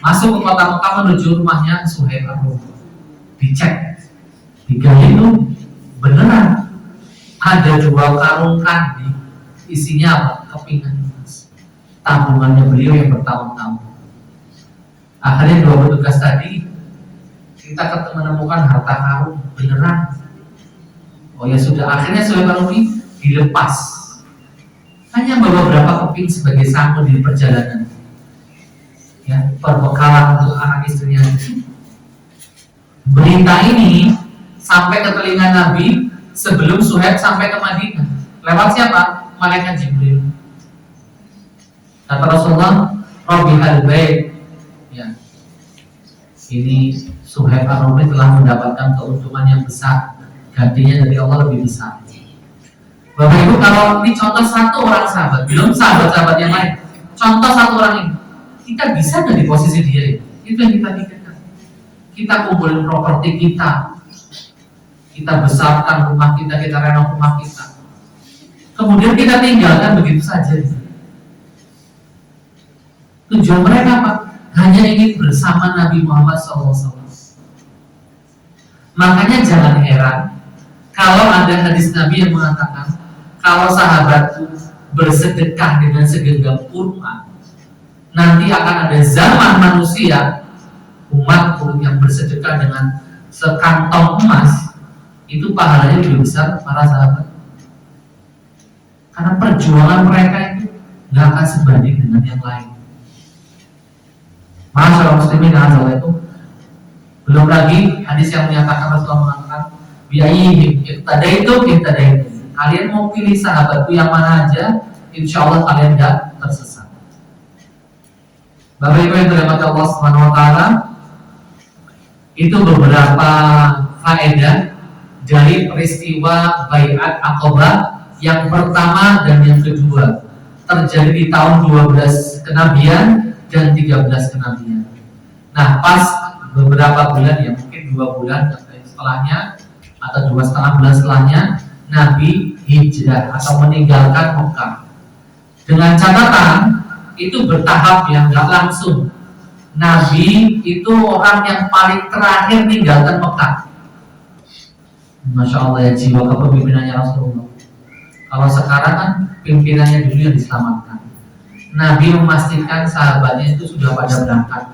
masuk ke kota Mekah menuju rumahnya Suhaib Ar-Rum. Dicek, digali itu beneran ada 2 karung kandi, isinya apa? Kepingan emas, tabungannya beliau yang bertahun-tahun. Akhirnya 2 petugas tadi kita menemukan harta karun beneran. Oh ya sudah, akhirnya Suhaib Ar-Rum ini dilepas. Hanya bawa berapa keping sebagai sangkul di perjalanan. Ya, perbekalan untuk anak istrinya. Berita ini sampai ke telinga Nabi sebelum Suhaib sampai ke Madinah. Lewat siapa? Malaikat Jibril. Kata Rasulullah, Rabbihal Bait. Ya. Ini Suhaib Ar-Rum telah mendapatkan keuntungan yang besar. Gantinya dari Allah lebih besar. Bapak Ibu, kalau ini contoh 1 orang sahabat, belum sahabat-sahabat yang lain, contoh 1 orang ini, kita bisa nggak di posisi dia? Itu yang kita pikirkan. Kita kumpulin properti kita besarkan rumah kita renov rumah kita, kemudian kita tinggalkan begitu saja. Tujuan mereka apa? Hanya ingin bersama Nabi Muhammad SAW. Makanya jangan heran kalau ada hadis Nabi yang mengatakan, kalau sahabatku bersedekah dengan segenggam kurma, nanti akan ada zaman manusia, umatku yang bersedekah dengan sekantong emas, itu pahalanya lebih besar para sahabat. Karena perjuangan mereka itu nggak akan sebanding dengan yang lain. Masyaallah muslimin itu belum lagi hadis yang menyatakan Rasulullah mengatakan, biayihim iktadaitu. Kalian mau pilih sahabatku yang mana aja, insya Allah kalian gak tersesat. Bapak Ibu yang dirahmati Allah Subhanahu Wa Taala, itu beberapa faedah dari peristiwa Bai'at Aqabah yang pertama dan yang kedua terjadi di tahun 12 kenabian dan 13 kenabian. Nah, pas beberapa bulan ya, mungkin 2 bulan setelahnya atau 2,5 bulan setelahnya, Nabi hijrah atau meninggalkan Mekah. Dengan catatan itu bertahap ya, nggak langsung. Nabi itu orang yang paling terakhir meninggalkan Mekah. Masya Allah ya, jiwa kepemimpinannya Rasulullah. Kalau sekarang kan pimpinannya dulu yang diselamatkan. Nabi memastikan sahabatnya itu sudah pada berangkat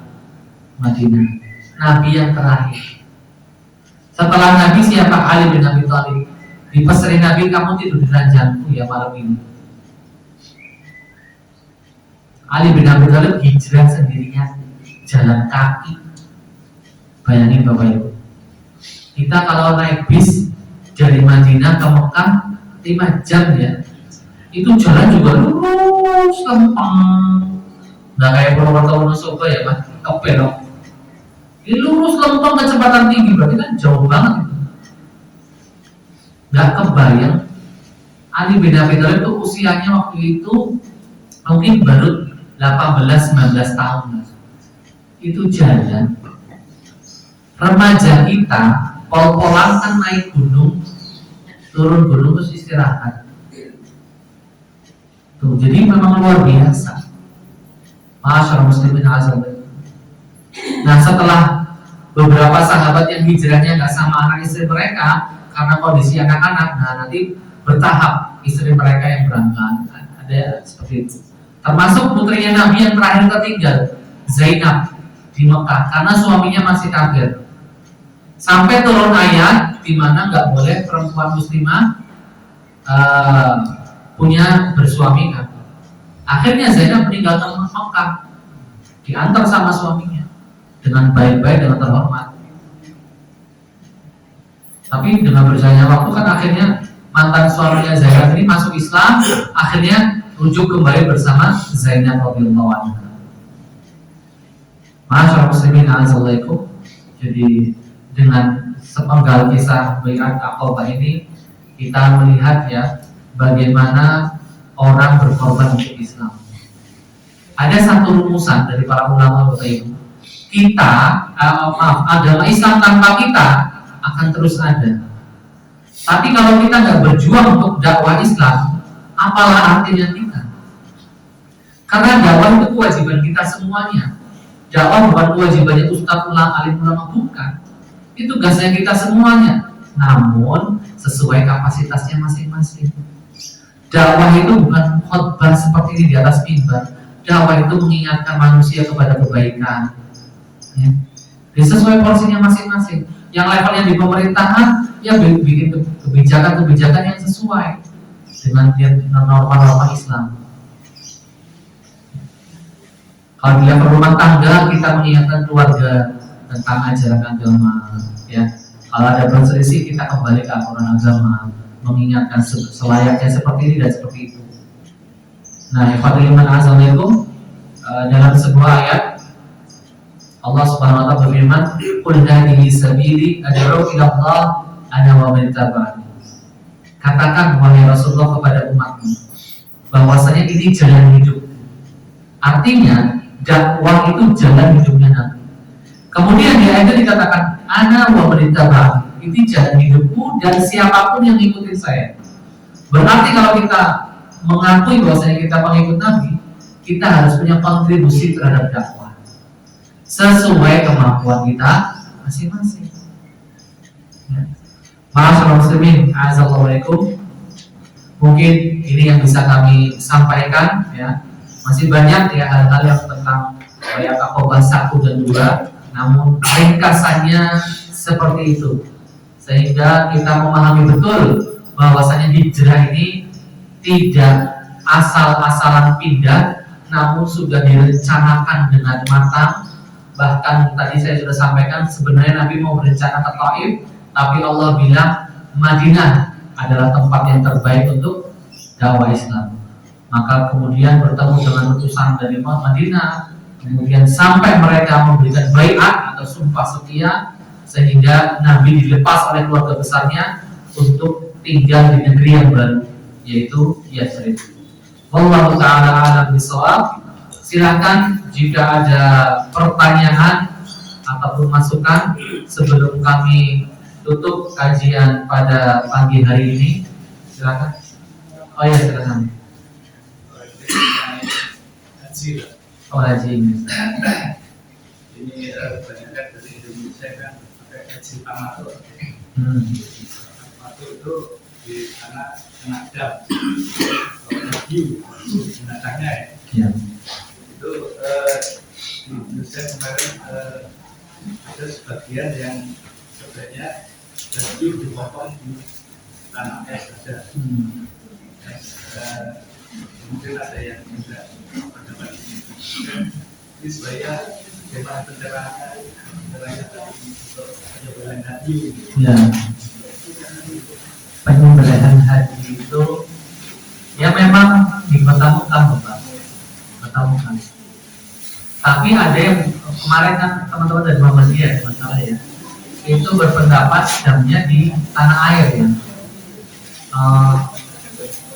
Madinah. Nabi yang terakhir. Setelah Nabi siapa? Ali bin Abi Thalib. Dipeseri Nabi, kamu tidur di ranjangku ya malam ini. Ali bin Abi Thalib hijrah sendirian, jalan kaki. Bayangin Bapak Ibu, kita kalau naik bis dari Madinah ke Mekah 5 jam ya, itu jalan juga lurus lempeng. Nggak kayak Purwokerto Wonosobo ya Mas, kebelok. Ini lurus lempeng kecepatan tinggi, berarti kan jauh banget itu. Gak kebayang Ali bin Abi Thalib itu usianya waktu itu mungkin baru 18-19 tahun. Itu jalan. Remaja kita pol-polan kan naik gunung, turun gunung terus istirahat. Tuh, jadi memang luar biasa. Masyaallah muslimin azza. Nah, setelah beberapa sahabat yang hijrahnya nggak sama anak istri mereka karena kondisi anak-anak, nah nanti bertahap istri mereka yang berangkat, ada seperti itu. Termasuk putrinya Nabi yang terakhir tertinggal, Zainab di Mekah, karena suaminya masih kafir. Sampai turun ayat di mana nggak boleh perempuan muslimah punya bersuami kafir. Akhirnya Zainab meninggalkan Mekah, diantar sama suaminya dengan baik-baik, dengan terhormat. Tapi dengan berjalannya waktu kan akhirnya mantan suaminya Zainab ini masuk Islam, akhirnya rujuk kembali bersama Zainab radhiyallahu anha. Masyaallah muslimin azalaikum. Jadi dengan sepenggal kisah Bai'at Aqabah ini kita melihat ya bagaimana orang berkorban untuk Islam. Ada satu rumusan dari para ulama itu, kita agama Islam tanpa kita akan terus ada. Tapi kalau kita nggak berjuang untuk dakwah Islam, apalah artinya kita? Karena dakwah itu kewajiban kita semuanya. Dakwah bukan kewajibannya ustadz, ulama, alim ulama, bukan. Itu tugasnya kita semuanya. Namun sesuai kapasitasnya masing-masing. Dakwah itu bukan khotbah seperti ini di atas mimbar. Dakwah itu mengingatkan manusia kepada kebaikan. Ya. Jadi sesuai porsinya masing-masing. Yang levelnya di pemerintahan, ya bikin kebijakan-kebijakan yang sesuai dengan norma-norma Islam. Kalau di level rumah tangga, kita mengingatkan keluarga tentang ajaran agama. Ya. Kalau ada berselisih, kita kembali ke aturan agama, mengingatkan selayaknya seperti ini dan seperti itu. Nah, ikhwatiman azalaikum, dalam sebuah ayat Allah Subhanahu wa taala berfirman, "Qul hadhihi sabili ad'u ila Allah ana wa man ittaba'ani." Katakan wahai Rasulullah kepada umatmu bahwasanya ini jalan hidup. Artinya dakwah itu jalan hidupnya Nabi. Kemudian di ayat itu dikatakan ana wa man ittaba'ani. Ini jalan hidupku dan siapapun yang ngikutin saya. Berarti kalau kita mengakui bahwasanya kita pengikut Nabi, kita harus punya kontribusi terhadap dakwah sesuai kemampuan kita masing-masing. Ya. Ma'asyiral muslimin, assalamualaikum. Mungkin ini yang bisa kami sampaikan. Ya, masih banyak ya hal-hal yang tentang Bai'at Aqabah 1 dan 2. Namun ringkasannya seperti itu, sehingga kita memahami betul bahwasanya hijrah ini tidak asal-asalan pindah, namun sudah direncanakan dengan matang. Bahkan tadi saya sudah sampaikan, sebenarnya Nabi mau berencana ke Taif, tapi Allah bilang Madinah adalah tempat yang terbaik untuk dakwah Islam. Maka kemudian bertemu dengan utusan dari Madinah, kemudian sampai mereka memberikan bai'at atau sumpah setia, sehingga Nabi dilepas oleh keluarga besarnya untuk tinggal di negeri yang baru, yaitu Yathrib. Wallahu ta'ala a'lam bishawab. Silakan jika ada pertanyaan ataupun masukan sebelum kami tutup kajian pada pagi hari ini. Silakan. Oh ya, silakan. Oh, haji ini. Ini kebanyakan dari Indonesia kan pakai haji amatur. Amatur itu di anak jam view binatangnya ya. Itu di Indonesia kemarin ada sebagian yang sebenarnya view dipotong di tanah es saja. Mungkin ada yang tidak pendapat ini. Ini supaya bagaimana pencerahannya untuk penyembelihan haji. Ya. Penyembelihan haji itu ya memang di Kota Mekah, Bapak. Kota Mekah. Tapi ada yang kemarin kan teman-teman dari Muhammadiyah masalah ya, itu berpendapat jamnya di tanah air ya.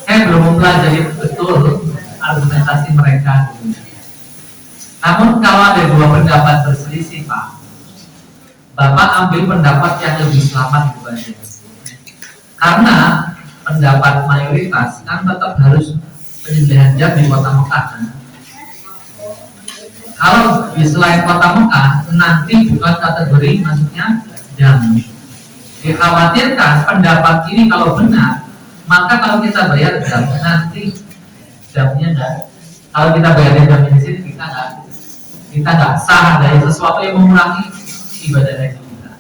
Saya belum mempelajari betul argumentasi mereka. Namun kalau ada dua pendapat berselisih, Pak, Bapak ambil pendapat yang lebih selamat itu aja. Karena pendapat mayoritas kan tetap harus penyembelihan jam di Kota Mekah kan? Kalau di selain Kota Mekah nanti bukan kategori masuknya jam. Dikhawatirkan pendapat ini kalau benar, maka kalau kita bayar jam nanti jamnya enggak. Kalau kita bayar jam di sini kita nggak sah dari sesuatu yang mengurangi ibadah haji kita.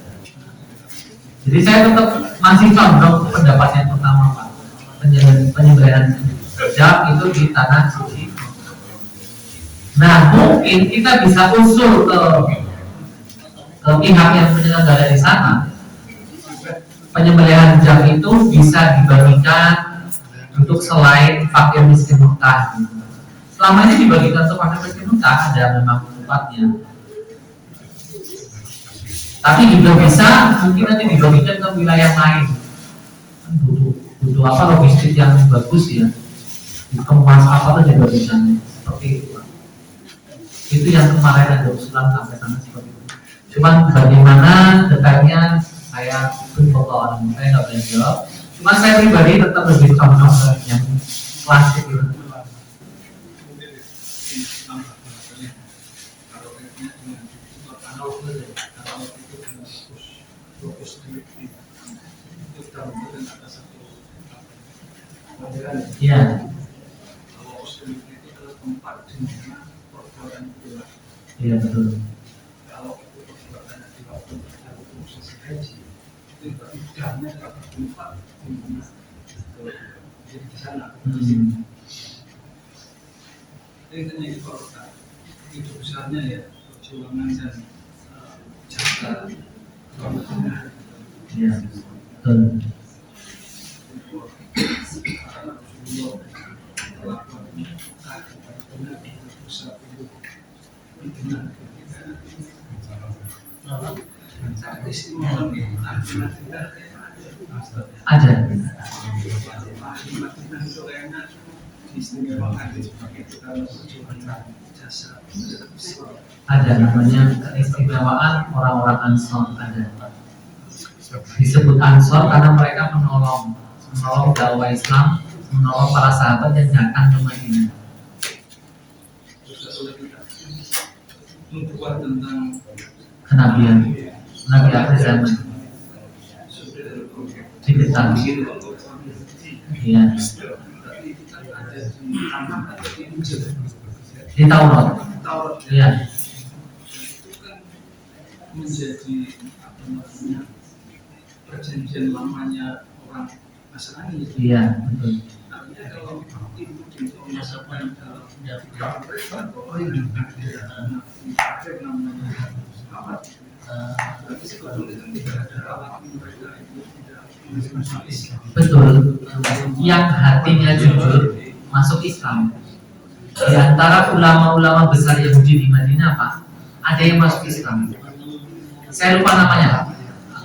Jadi saya tetap masih condong pendapat yang pertama, Pak. Penyembelihan jam itu di tanah suci. Nah, mungkin kita bisa usul ke pihak yang penyelenggara di sana penyembelihan jam itu bisa dibagikan untuk selain fakir miskin Mekah. Selama ini dibagikan untuk fakir miskin Mekah ada memang tempatnya. Tapi juga bisa mungkin nanti dibagikan ke wilayah lain. Butuh apa logistik yang bagus ya. Dikemas apa tuh dibagikan seperti itu. Itu yang kemarin ada usulan sampai sana seperti itu. Cuman bagaimana detailnya saya nggak bisa jawab. Cuman saya pribadi tetap lebih condong ke yang klasik itu. Iya. Iya betul. Itu besarnya ya perjuangan dan jasa. Iya betul. Ada. Ada namanya keistimewaan orang-orang Ansor ada. Disebut Ansor karena mereka menolong dakwah Islam, menolong para sahabat yang datang ke Madinah. Tentang kenabian, Nabi akhir zaman diketahui. Iya. Di Taurat. Iya. Menjadi apa namanya perjanjian lamanya orang Nasrani. Iya betul. Artinya kalau itu dimasukkan dalam mereka bahwa namanya alat, tapi sebetulnya tidak ada alat mereka itu tidak. Betul. Yang hatinya jujur masuk Islam. Di antara ulama-ulama besar Yahudi di Madinah, Pak, ada yang masuk Islam. Saya lupa namanya,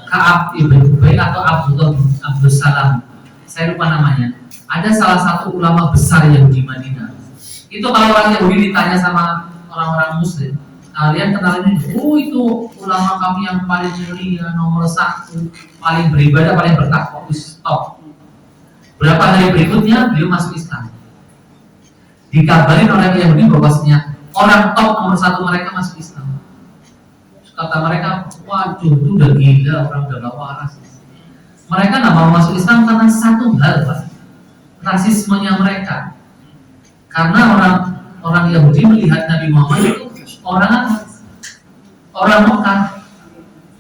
Ka'ab ibn Ubay atau Abdul Salam. Saya lupa namanya. Ada salah satu ulama besar Yahudi Madinah. Itu kalau orang Yahudi ditanya sama orang-orang Muslim, kalian kenal ini? Oh itu ulama kami yang paling mulia, nomor 1, paling beribadah, paling bertakwa. Stop. Berapa hari berikutnya beliau masuk Islam. Dikabarin oleh Yahudi bahwasanya orang top nomor 1 mereka masuk Islam. Kata mereka, waduh itu udah gila, orang udah gak waras. Mereka gak mau masuk Islam karena satu hal, Pak, rasismenya mereka. Karena orang Yahudi melihat Nabi Muhammad itu orang Mekah.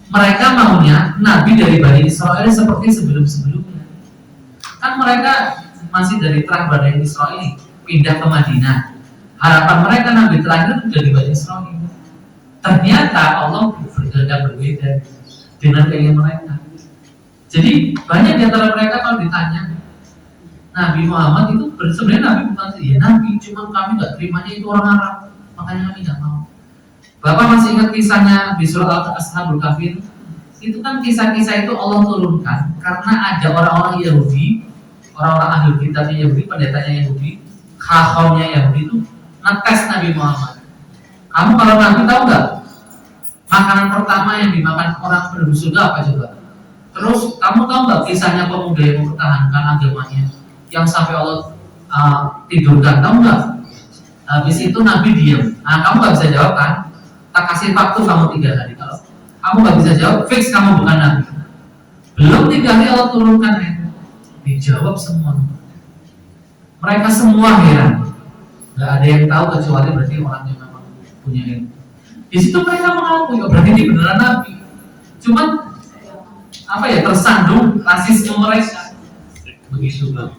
Mereka maunya Nabi dari Bani Israel seperti sebelum-sebelumnya. Kan mereka masih dari terah Bani Israel pindah ke Madinah. Harapan mereka Nabi terakhir itu dari Bani Israel. Ternyata Allah berbeda dengan keinginan mereka. Jadi banyak di antara mereka kalau ditanya Nabi Muhammad itu sebenarnya Nabi bukan ya Nabi, cuma kami nggak terimanya itu orang Arab, makanya kami nggak mau. Bapak masih ingat kisahnya di surah Ashabul Kahfi? Itu kan kisah-kisah itu Allah turunkan karena ada orang-orang Yahudi, orang-orang ahli kitabnya Yahudi, pendetanya Yahudi, kaumnya Yahudi itu ngetes Nabi Muhammad. Kamu kalau Nabi tahu nggak? Makanan pertama yang dimakan orang penduduk surga apa coba? Terus kamu tahu nggak kisahnya pemuda yang mempertahankan agamanya, yang sampai Allah tidurkan, tahu nggak? Habis itu Nabi diam. Nah kamu nggak bisa jawab kan? Tak kasih waktu kamu 3 hari. Kalau kamu nggak bisa jawab, fix kamu bukan Nabi. Belum 3 hari Allah turunkan dijawab semua. Mereka semua heran. Nggak ada yang tahu kecuali berarti orang yang memang punya ilmu. Di situ mereka mengaku, berarti ini beneran Nabi. Cuman apa ya, tersandung rasisme mereka. Begitu Pak.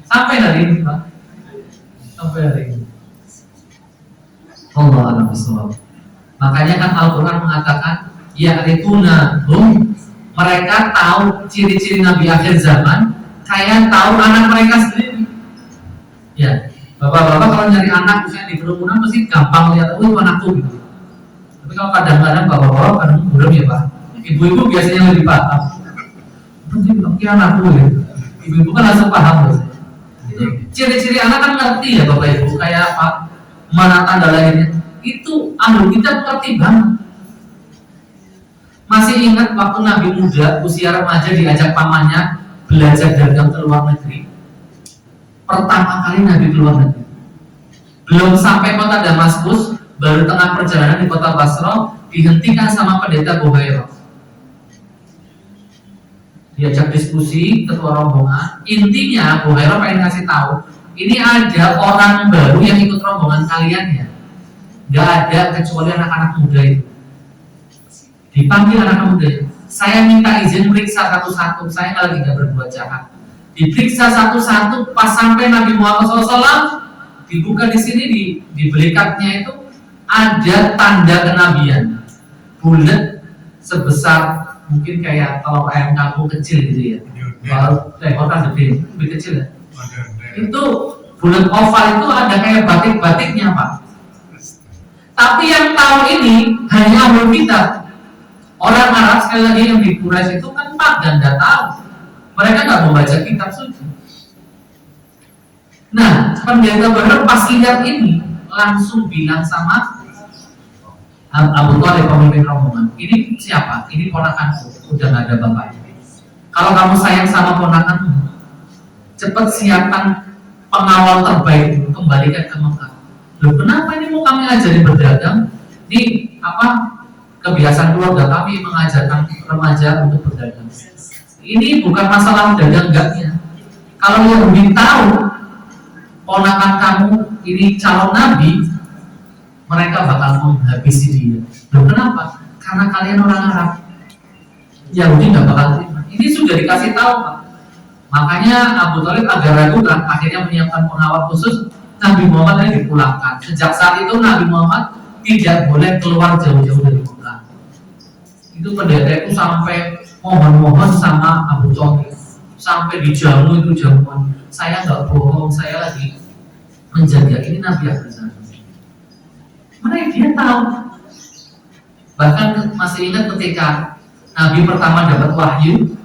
Sampai hari ini Pak. Sampai hari ini. Allah a'lam bishawab. Makanya kan Al-Quran mengatakan ya'rifuna hum Mereka tahu ciri-ciri Nabi akhir zaman, kayak tahu anak mereka sendiri. Ya, bapak-bapak kalau nyari anak misalnya di kerumunan pasti gampang lihat, oh itu anakku gitu. Tapi kalau kadang-kadang bapak-bapak kadang belum ya pak, ibu-ibu biasanya lebih paham. Itu anakku gitu. Ibu-ibu kan langsung paham loh. Itu ciri-ciri anak kan ngerti ya bapak ibu, kayak apa, mana tanda lahirnya. Itu kita ngerti banget. Masih ingat waktu Nabi muda, usia remaja diajak pamannya belajar dagang ke luar negeri. Pertama kali Nabi keluar negeri, belum sampai kota Damaskus, baru tengah perjalanan di kota Basra, dihentikan sama pendeta Buhairah. Diajak diskusi ketua rombongan. Intinya Buhairah pengen ngasih tahu, ini ada orang baru yang ikut rombongan kalian ya. Gak ada kecuali anak-anak muda itu. Dipanggil anak muda, saya minta izin periksa satu-satu, saya lagi nggak berbuat jahat. Diperiksa satu-satu, pas sampai Nabi Muhammad SAW, dibuka di sini di belikatnya itu ada tanda kenabian, bulat sebesar mungkin kayak kalau ayam kampung kecil gitu ya. Kalau lehotan gede, lebih kecil ya. Itu bulat oval itu ada kayak batik-batiknya pak. Tapi yang tahu ini hanya Ahlul Kitab. Orang Arab sekali lagi yang di Quraisy itu kan pagan, nggak tahu. Mereka nggak membaca kitab suci. Nah, pendeta Buhairah pas lihat ini langsung bilang sama Abu Thalib, pemimpin rombongan, ini siapa? Ini ponakanku, udah nggak ada bapaknya. Kalau kamu sayang sama ponakanmu, cepat siapkan pengawal terbaik, kembalikan ke Mekah. Loh, kenapa ini mau kami ajarin berdagang? Ini apa? Kebiasaan keluarga kami mengajarkan remaja untuk berdagang. Ini bukan masalah dagang enggaknya. Kalau Yahudi tahu ponakan kamu ini calon nabi, mereka bakal menghabisi dia. Loh, kenapa? Karena kalian orang Arab. Yahudi nggak bakal terima. Ini sudah dikasih tahu pak. Makanya Abu Thalib agak ragu kan, akhirnya menyiapkan pengawal khusus. Nabi Muhammad ini dipulangkan. Sejak saat itu Nabi Muhammad tidak boleh keluar jauh-jauh dari Mekah. Itu pendeta itu sampai mohon-mohon sama Abu Thalib, sampai dijamu itu jamuan. Saya nggak bohong, saya lagi menjaga ini Nabi akhir zaman. Mereka dia tahu. Bahkan masih ingat ketika Nabi pertama dapat wahyu,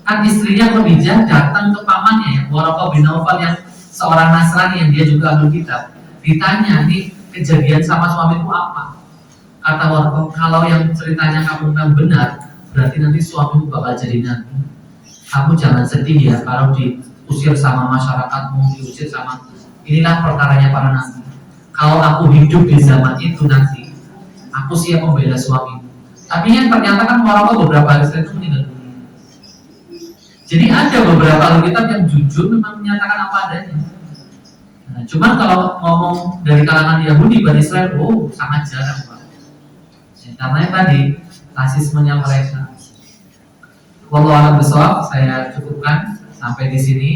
kan istrinya Khadijah datang ke pamannya ya, Waraqah bin Naufal yang seorang Nasrani yang dia juga Ahlul Kitab. Ditanya, ini kejadian sama suamiku apa? Kata Waraqah, kalau yang ceritanya kamu memang benar, berarti nanti suamimu bakal jadi nabi. Kamu jangan sedih ya kalau diusir sama masyarakatmu, diusir sama, inilah perkaranya para nabi. Kalau aku hidup di zaman itu nanti, aku siap membela suamimu. Tapi yang ternyata kan Waraqah beberapa hari setelah itu meninggal dunia. Jadi ada beberapa Alkitab yang jujur memang menyatakan apa adanya. Nah, cuman kalau ngomong dari kalangan Yahudi, Bani Israel, oh sangat jarang pak. Karena tadi rasismenya mereka. Wallahu a'lam bishawab, saya cukupkan sampai di sini.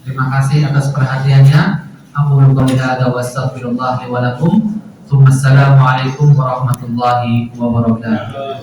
Terima kasih atas perhatiannya. Aqulu qouli hadza wa astaghfirullah li wa lakum. Assalamualaikum warahmatullahi wabarakatuh.